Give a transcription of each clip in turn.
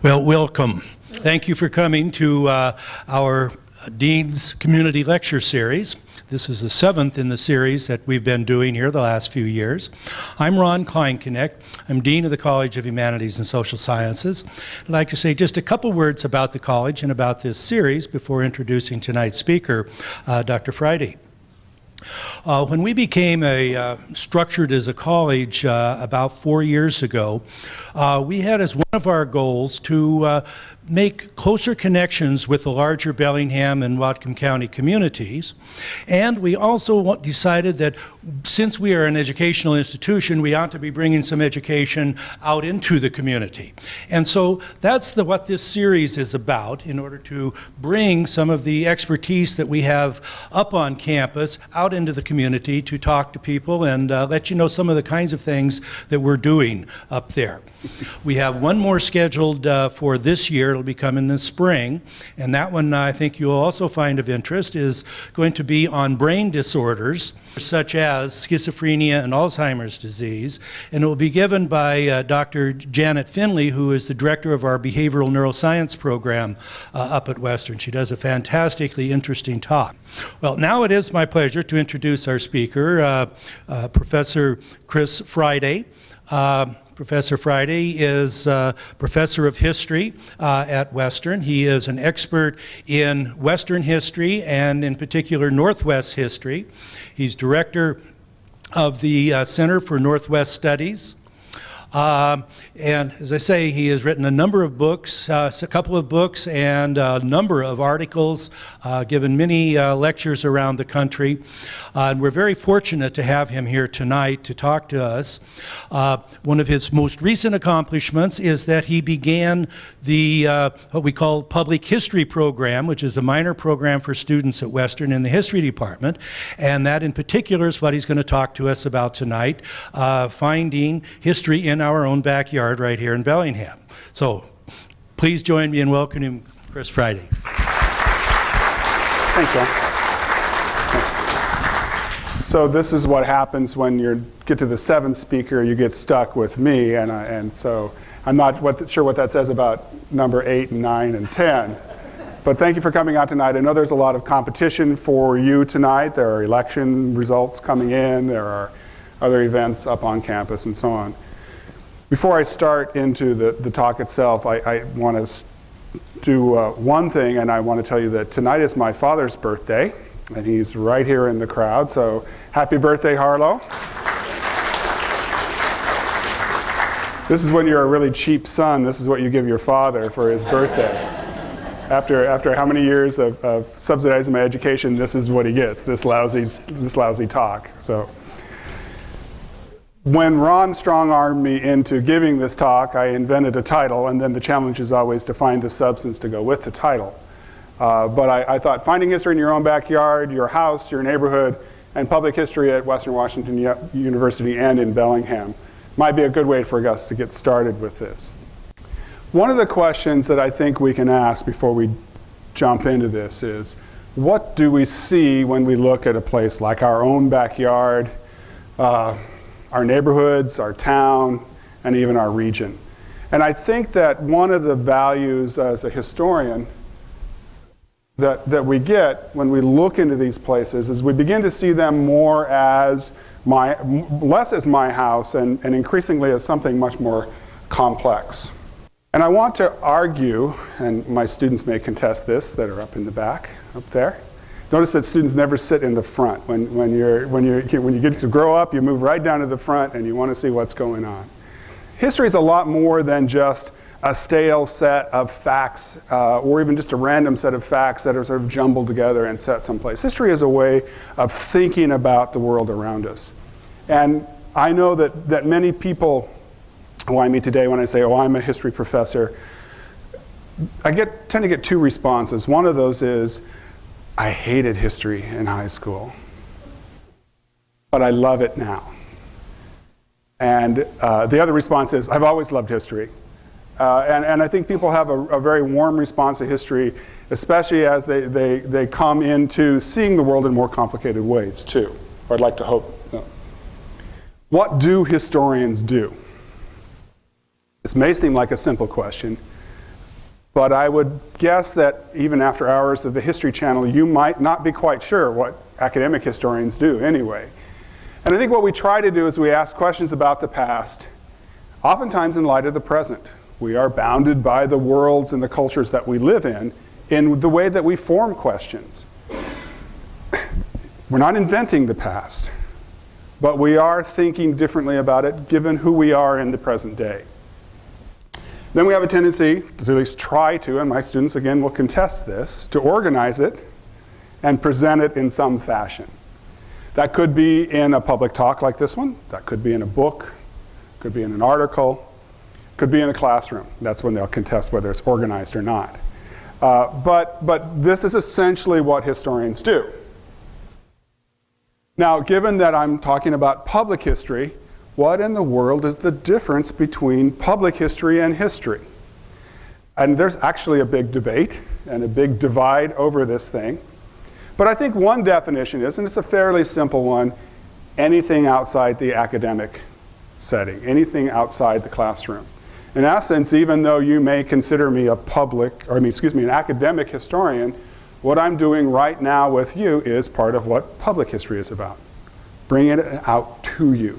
Well, welcome. Thank you for coming to our Dean's Community Lecture Series. This is the 7th in the series that we've been doing here the last few years. I'm Ron Kleinknecht. I'm Dean of the College of Humanities and Social Sciences. I'd like to say just a couple words about the college and about this series before introducing tonight's speaker, Dr. Friday. When we became structured as a college about 4 years ago, we had as one of our goals to make closer connections with the larger Bellingham and Whatcom County communities. And we also decided that since we are an educational institution, we ought to be bringing some education out into the community. And so that's what this series is about, in order to bring some of the expertise that we have up on campus out into the community to talk to people and let you know some of the kinds of things that we're doing up there. We have one more scheduled for this year. It'll be coming in the spring, and that one I think you'll also find of interest is going to be on brain disorders such as schizophrenia and Alzheimer's disease, and it will be given by Dr. Janet Finley, who is the director of our behavioral neuroscience program up at Western. She does a fantastically interesting talk. Well, now it is my pleasure to introduce our speaker, Professor Chris Friday. Professor Friday is professor of history at Western. He is an expert in Western history and in particular Northwest history. He's director of the Center for Northwest Studies. And as I say, he has written a number of books, a couple of books and a number of articles, given many lectures around the country. And we're very fortunate to have him here tonight to talk to us. One of his most recent accomplishments is that he began the what we call public history program, which is a minor program for students at Western in the history department. And that in particular is what he's going to talk to us about tonight, finding history in our own backyard right here in Bellingham. So please join me in welcoming Chris Friday. Thanks, John. So this is what happens when you get to the 7th speaker, you get stuck with me, and so I'm not sure what that says about number 8 and 9 and 10. But thank you for coming out tonight. I know there's a lot of competition for you tonight. There are election results coming in. There are other events up on campus and so on. Before I start into the talk itself, I want to do one thing, and I want to tell you that tonight is my father's birthday, and he's right here in the crowd, so happy birthday, Harlow. This is when you're a really cheap son. This is what you give your father for his birthday. After how many years of subsidizing my education, this is what he gets, this lousy talk. So. When Ron strong-armed me into giving this talk, I invented a title, and then the challenge is always to find the substance to go with the title. But I thought finding history in your own backyard, your house, your neighborhood, and public history at Western Washington University and in Bellingham might be a good way for us to get started with this. One of the questions that I think we can ask before we jump into this is, what do we see when we look at a place like our own backyard, our neighborhoods, our town, and even our region? And I think that one of the values as a historian that we get when we look into these places is we begin to see them more as less as my house and increasingly as something much more complex. And I want to argue, and my students may contest this that are up in the back, up there. Notice that students never sit in the front. When you get to grow up, you move right down to the front and you want to see what's going on. History is a lot more than just a stale set of facts or even just a random set of facts that are sort of jumbled together and set someplace. History is a way of thinking about the world around us. And I know that many people who I meet today, when I say, oh, I'm a history professor, I tend to get two responses. One of those is, I hated history in high school, but I love it now. And the other response is, I've always loved history. And I think people have a very warm response to history, especially as they come into seeing the world in more complicated ways, too. Or I'd like to hope. What do historians do? This may seem like a simple question, But I would guess that even after hours of the History Channel, you might not be quite sure what academic historians do anyway. And I think what we try to do is we ask questions about the past, oftentimes in light of the present. We are bounded by the worlds and the cultures that we live in the way that we form questions. We're not inventing the past, but we are thinking differently about it given who we are in the present day. Then we have a tendency to at least try to, and my students again will contest this, to organize it and present it in some fashion. That could be in a public talk like this one, that could be in a book, could be in an article, could be in a classroom. That's when they'll contest whether it's organized or not. But this is essentially what historians do. Now, given that I'm talking about public history, what in the world is the difference between public history and history? And there's actually a big debate and a big divide over this thing. But I think one definition is, and it's a fairly simple one, anything outside the academic setting, anything outside the classroom. In essence, even though you may consider me an academic historian, what I'm doing right now with you is part of what public history is about, bringing it out to you.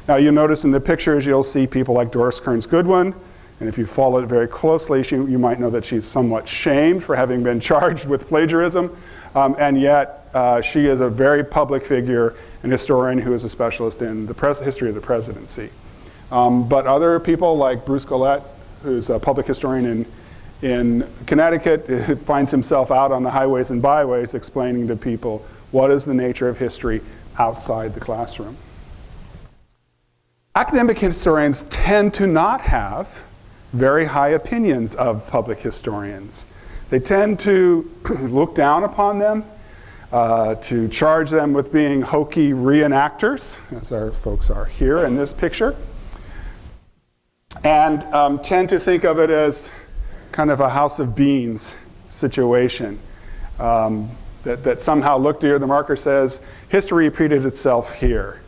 Now you'll notice in the pictures you'll see people like Doris Kearns Goodwin, and if you follow it very closely, you might know that she's somewhat shamed for having been charged with plagiarism, and yet she is a very public figure, an historian who is a specialist in the history of the presidency. But other people like Bruce Collette, who's a public historian in Connecticut, who finds himself out on the highways and byways explaining to people what is the nature of history outside the classroom. Academic historians tend to not have very high opinions of public historians. They tend to look down upon them, to charge them with being hokey reenactors, as our folks are here in this picture, and tend to think of it as kind of a house of beans situation. That somehow look to here, the marker says, history repeated itself here.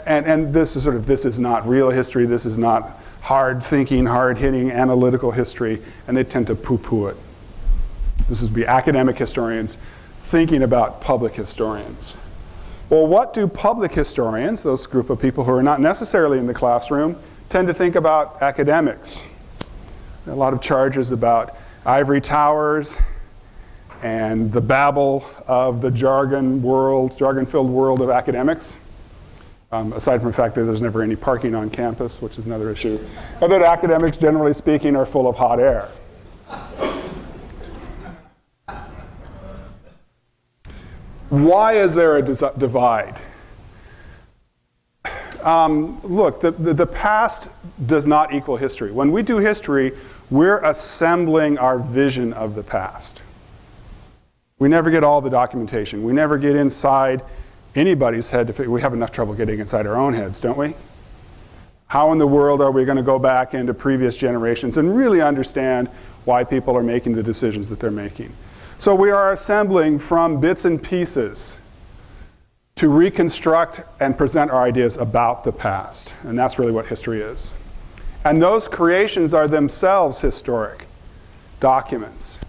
And this is not real history, this is not hard thinking, hard hitting, analytical history, and they tend to poo-poo it. This would be academic historians thinking about public historians. Well, what do public historians, those group of people who are not necessarily in the classroom, tend to think about academics? A lot of charges about ivory towers and the babble of the jargon-filled world of academics. Aside from the fact that there's never any parking on campus, which is another issue. But that academics, generally speaking, are full of hot air. Why is there a divide? Look, the past does not equal history. When we do history, we're assembling our vision of the past. We never get all the documentation. We never get inside anybody's head to figure. We have enough trouble getting inside our own heads, don't we? How in the world are we going to go back into previous generations and really understand why people are making the decisions that they're making? So we are assembling from bits and pieces to reconstruct and present our ideas about the past. And that's really what history is. And those creations are themselves historic documents.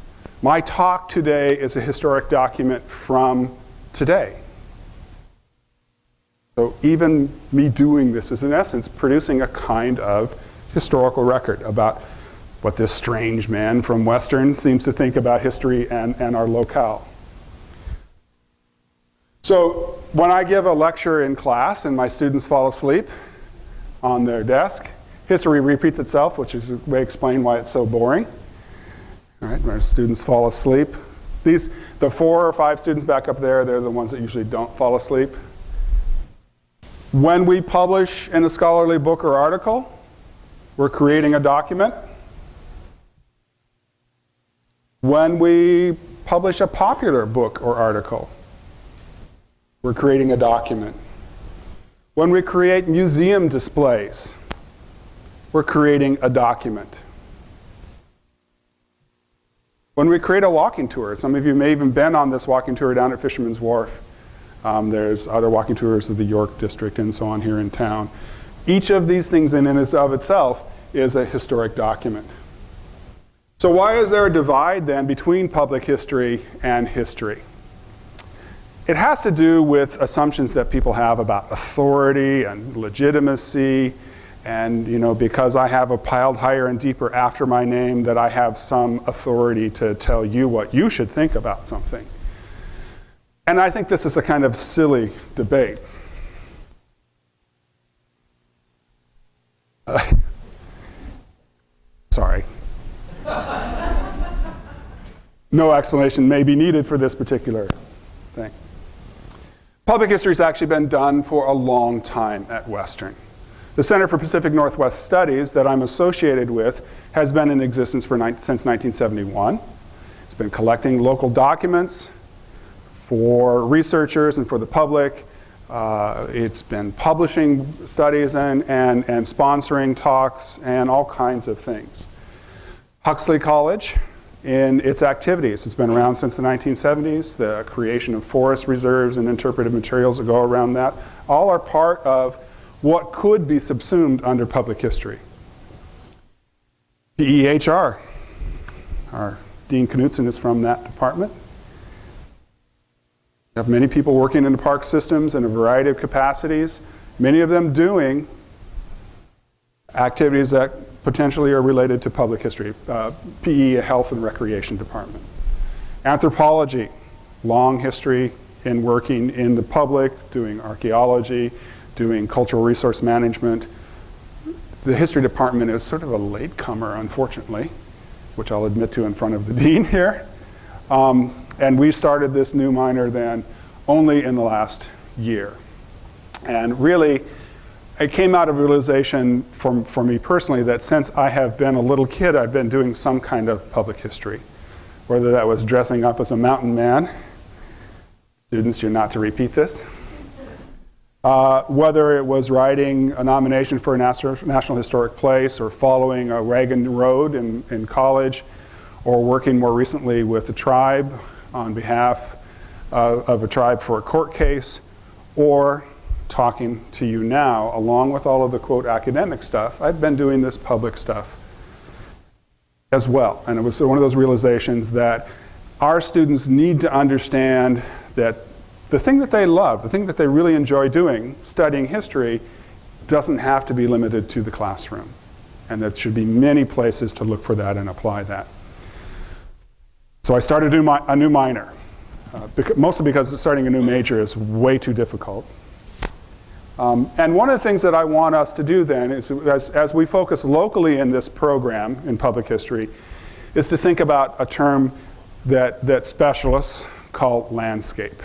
My talk today is a historic document from today. So even me doing this is in essence producing a kind of historical record about what this strange man from Western seems to think about history and our locale. So when I give a lecture in class and my students fall asleep on their desk, history repeats itself, which is a way to explain why it's so boring. All right, when our students fall asleep. The 4 or 5 students back up there, they're the ones that usually don't fall asleep. When we publish in a scholarly book or article, we're creating a document. When we publish a popular book or article, we're creating a document. When we create museum displays, we're creating a document. When we create a walking tour, some of you may have even been on this walking tour down at Fisherman's Wharf. There's other walking tours of the York District and so on here in town. Each of these things in and of itself is a historic document. So why is there a divide then between public history and history? It has to do with assumptions that people have about authority and legitimacy, and because I have a piled higher and deeper after my name, that I have some authority to tell you what you should think about something. And I think this is a kind of silly debate. Sorry. No explanation may be needed for this particular thing. Public history has actually been done for a long time at Western. The Center for Pacific Northwest Studies that I'm associated with has been in existence since 1971. It's been collecting local documents for researchers and for the public. It's been publishing studies and sponsoring talks and all kinds of things. Huxley College, in its activities, it's been around since the 1970s. The creation of forest reserves and interpretive materials that go around that all are part of what could be subsumed under public history. PEHR, our Dean Knutson is from that department. We have many people working in the park systems in a variety of capacities, many of them doing activities that potentially are related to public history. PE, a health and recreation department. Anthropology, long history in working in the public, doing archaeology, doing cultural resource management. The history department is sort of a latecomer, unfortunately, which I'll admit to in front of the dean here. And we started this new minor then only in the last year. And really, it came out of realization for me personally that since I have been a little kid, I've been doing some kind of public history. Whether that was dressing up as a mountain man. Students, you're not to repeat this. Whether it was writing a nomination for a National Historic Place, or following a wagon road in college, or working more recently with a tribe on behalf of a tribe for a court case, or talking to you now, along with all of the quote academic stuff, I've been doing this public stuff as well. And it was one of those realizations that our students need to understand that the thing that they love, the thing that they really enjoy doing, studying history, doesn't have to be limited to the classroom. And there should be many places to look for that and apply that. So I started a new minor, mostly because starting a new major is way too difficult. And one of the things that I want us to do then is, as we focus locally in this program in public history, is to think about a term that specialists call landscape.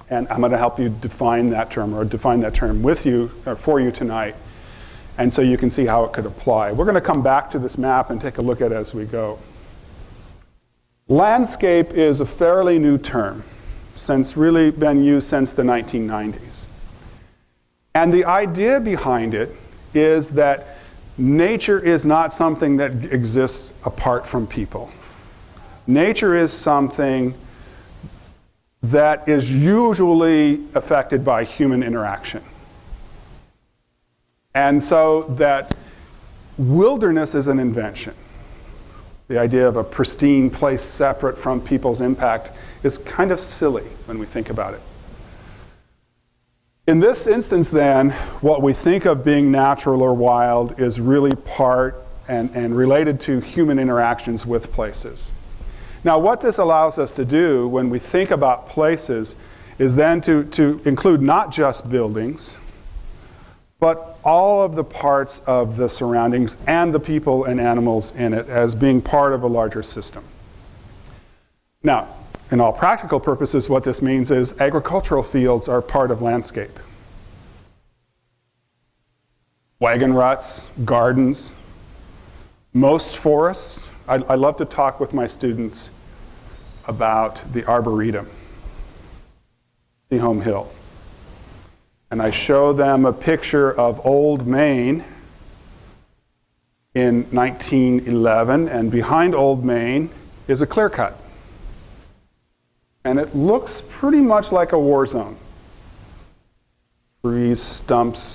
And I'm going to help you define that term, or define that term with you, or for you tonight, and so you can see how it could apply. We're going to come back to this map and take a look at it as we go. Landscape is a fairly new term, really been used since the 1990s. And the idea behind it is that nature is not something that exists apart from people. Nature is something that is usually affected by human interaction. And so that wilderness is an invention. The idea of a pristine place separate from people's impact is kind of silly when we think about it. In this instance then, what we think of being natural or wild is really part and related to human interactions with places. Now what this allows us to do when we think about places is then to include not just buildings, but all of the parts of the surroundings and the people and animals in it as being part of a larger system. Now, in all practical purposes, what this means is agricultural fields are part of landscape. Wagon ruts, gardens, most forests. I love to talk with my students about the Arboretum, Seaholm Hill. And I show them a picture of Old Main in 1911, and behind Old Main is a clear cut. And it looks pretty much like a war zone. Trees, stumps,